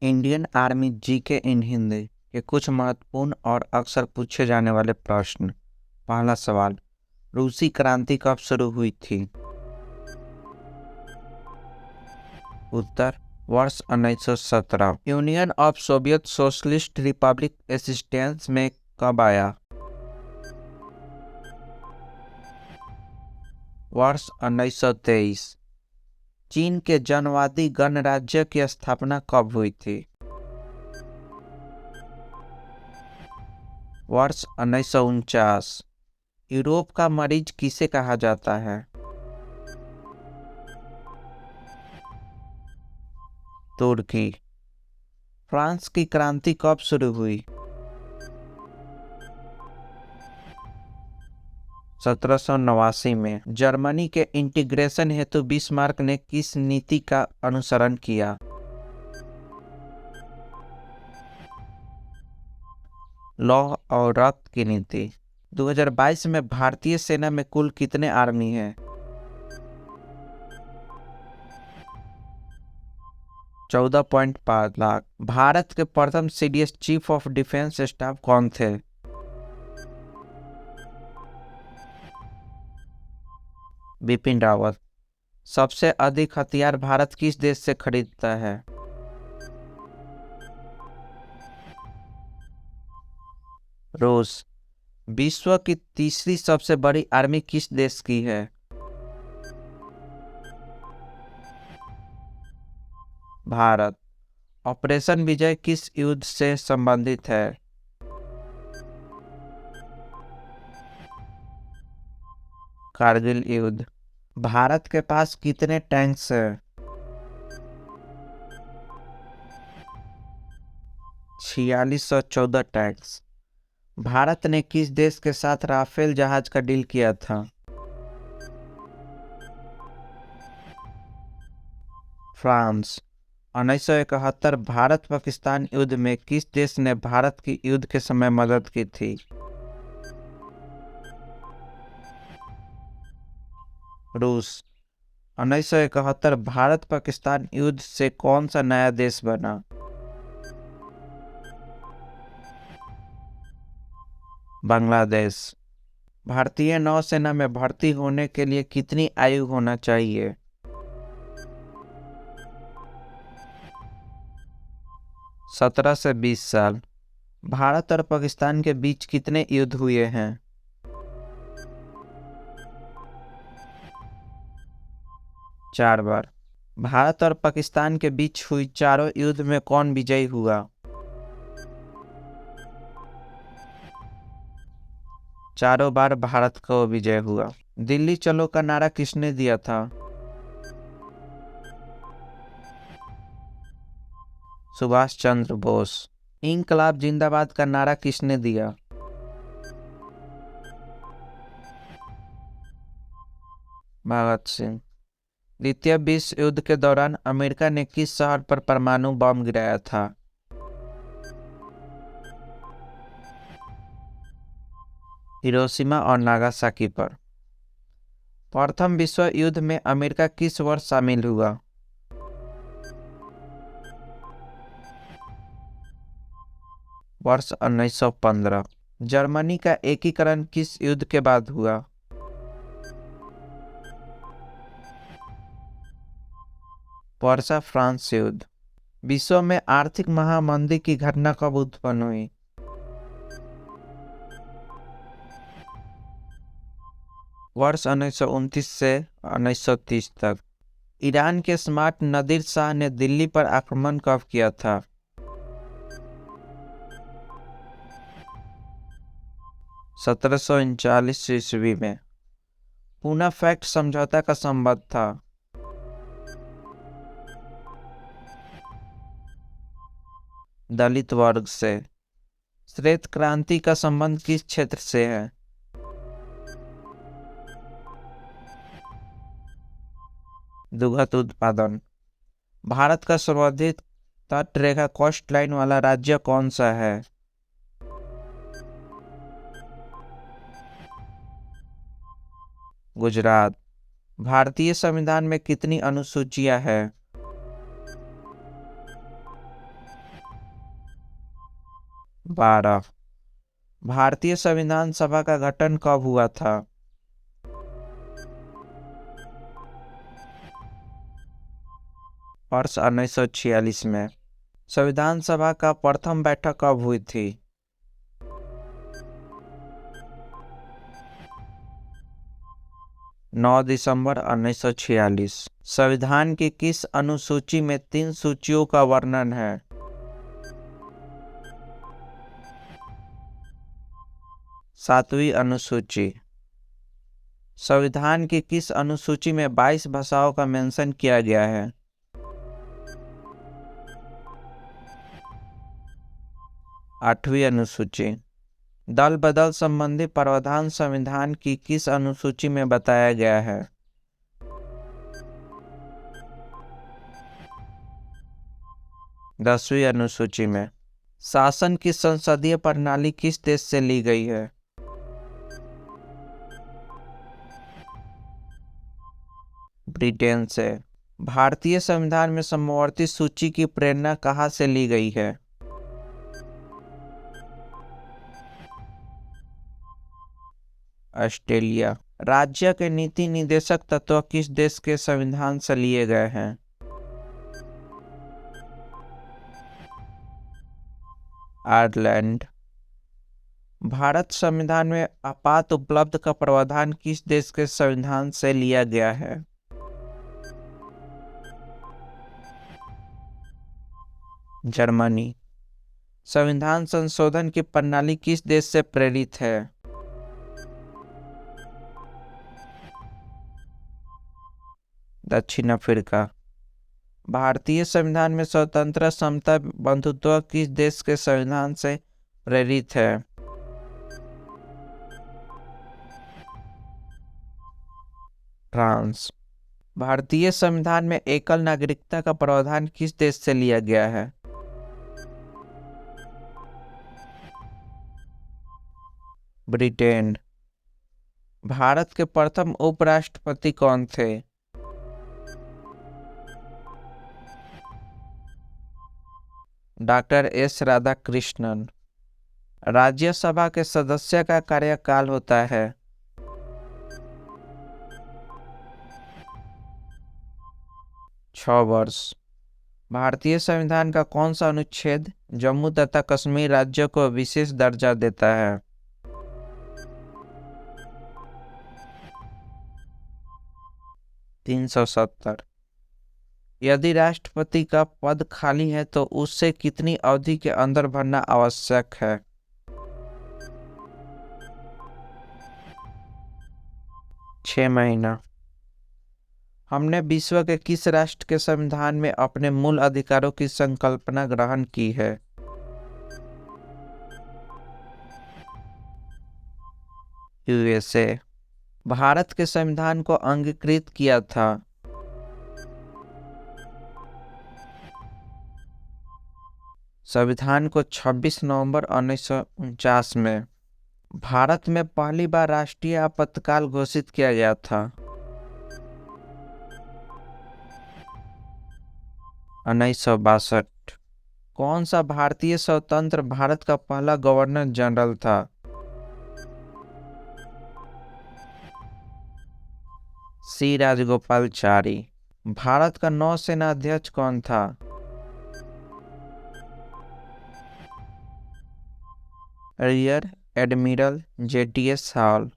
Indian army GK इन हिंदी के कुछ महत्वपूर्ण और अक्सर पूछे जाने वाले प्रश्न। पहला सवाल, रूसी क्रांति कब शुरू हुई थी? उत्तर, वर्ष 1917। Union of Soviet socialist Republic existence में कब आया? वर्ष 1923। चीन के जनवादी गणराज्य की स्थापना कब हुई थी? वर्ष 1949। यूरोप का मरीज किसे कहा जाता है? तुर्की। फ्रांस की क्रांति कब शुरू हुई? 1789 में। जर्मनी के इंटीग्रेशन हेतु बिस्मार्क ने किस नीति का अनुसरण किया? लौह और रक्त की नीति। 2022 में भारतीय सेना में कुल कितने आर्मी हैं? 14.5 लाख। भारत के प्रथम CDS chief of defence staff कौन थे? बिपिन रावत। सबसे अधिक हथियार भारत किस देश से खरीदता है? रूस। विश्व की तीसरी सबसे बड़ी आर्मी किस देश की है? भारत। ऑपरेशन विजय किस युद्ध से संबंधित है? कारगिल युद्ध। भारत के पास कितने टैंक्स हैं? 4614 टैंक्स। भारत ने किस देश के साथ राफेल जहाज का डील किया था? फ्रांस। 1971 भारत पाकिस्तान युद्ध में किस देश ने भारत की युद्ध के समय मदद की थी? रूस। 1971 भारत पाकिस्तान युद्ध से कौन सा नया देश बना? बांग्लादेश। भारतीय नौसेना में भर्ती होने के लिए कितनी आयु होना चाहिए? 17 से 20 साल। भारत और पाकिस्तान के बीच कितने युद्ध हुए हैं? 4 बार। भारत और पाकिस्तान के बीच हुई चारों युद्ध में कौन विजयी हुआ? चारों बार भारत को विजय हुआ। दिल्ली चलो का नारा किसने दिया था? सुभाष चंद्र बोस। इंकलाब जिंदाबाद का नारा किसने दिया? भगत सिंह। द्वितीय विश्व युद्ध के दौरान अमेरिका ने किस शहर पर परमाणु बम गिराया था? हिरोशिमा और नागासाकी पर। प्रथम विश्व युद्ध में अमेरिका किस वर्ष शामिल हुआ? वर्ष 1915। जर्मनी का एकीकरण किस युद्ध के बाद हुआ? वर्षा फ्रांस युद्ध। विश्व में आर्थिक महामंदी की घटना कब उत्पन्न हुई? वर्ष 1929 से 1930 तक। ईरान के स्मार्ट नदीर शाह ने दिल्ली पर आक्रमण कब किया था? 1739 ईस्वी में। पूना फैक्ट समझौता का संबंध था? दलित वर्ग से। श्वेत क्रांति का संबंध किस क्षेत्र से है? दुग्ध उत्पादन। भारत का सर्वाधिक तटरेखा कोस्ट लाइन वाला राज्य कौन सा है? गुजरात। भारतीय संविधान में कितनी अनुसूचियां हैं? 12। भारतीय संविधान सभा का गठन कब हुआ था? वर्ष 1946 में। संविधान सभा का प्रथम बैठक कब हुई थी? 9 दिसंबर 1946। संविधान की किस अनुसूची में 3 सूचियों का वर्णन है? 7वीं अनुसूची। संविधान की किस अनुसूची में 22 भाषाओं का मेंशन किया गया है? 8वीं अनुसूची। दल बदल संबंधी प्रावधान संविधान की किस अनुसूची में बताया गया है? 10वीं अनुसूची में। शासन की संसदीय प्रणाली किस देश से ली गई है? ब्रिटेन से। भारतीय संविधान में समवर्ती सूची की प्रेरणा कहाँ से ली गई है? ऑस्ट्रेलिया। राज्य के नीति निदेशक तत्व किस देश के संविधान से लिए गए हैं? आयरलैंड। भारत संविधान में आपात उपलब्ध का प्रावधान किस देश के संविधान से लिया गया है? जर्मनी। संविधान संशोधन की प्रणाली किस देश से प्रेरित है? दक्षिण अफ्रीका। भारतीय संविधान में स्वतंत्रता, समता, बंधुत्व किस देश के संविधान से प्रेरित है? फ्रांस। भारतीय संविधान में एकल नागरिकता का प्रावधान किस देश से लिया गया है? ब्रिटेन। भारत के प्रथम उपराष्ट्रपति कौन थे? Doctor S Radhakrishnan. राज्यसभा के सदस्य का कार्यकाल होता है? 6 वर्ष। भारतीय संविधान का कौन सा अनुच्छेद जम्मू तथा कश्मीर राज्य को विशेष दर्जा देता है? 370। यदि राष्ट्रपति का पद खाली है तो उससे कितनी अवधि के अंदर भरना आवश्यक है? 6 महीना। हमने विश्व के किस राष्ट्र के संविधान में अपने मूल अधिकारों की संकल्पना ग्रहण की है? यूएसए। भारत के संविधान को अंगीकृत किया था? संविधान को 26 नवंबर 1949 में। भारत में पहली बार राष्ट्रीय आपातकाल घोषित किया गया था? 1962। कौन सा भारतीय स्वतंत्र भारत का पहला गवर्नर जनरल था? सी राजगोपालचारी। भारत का नौसेना अध्यक्ष कौन था? Rear admiral JTS hall.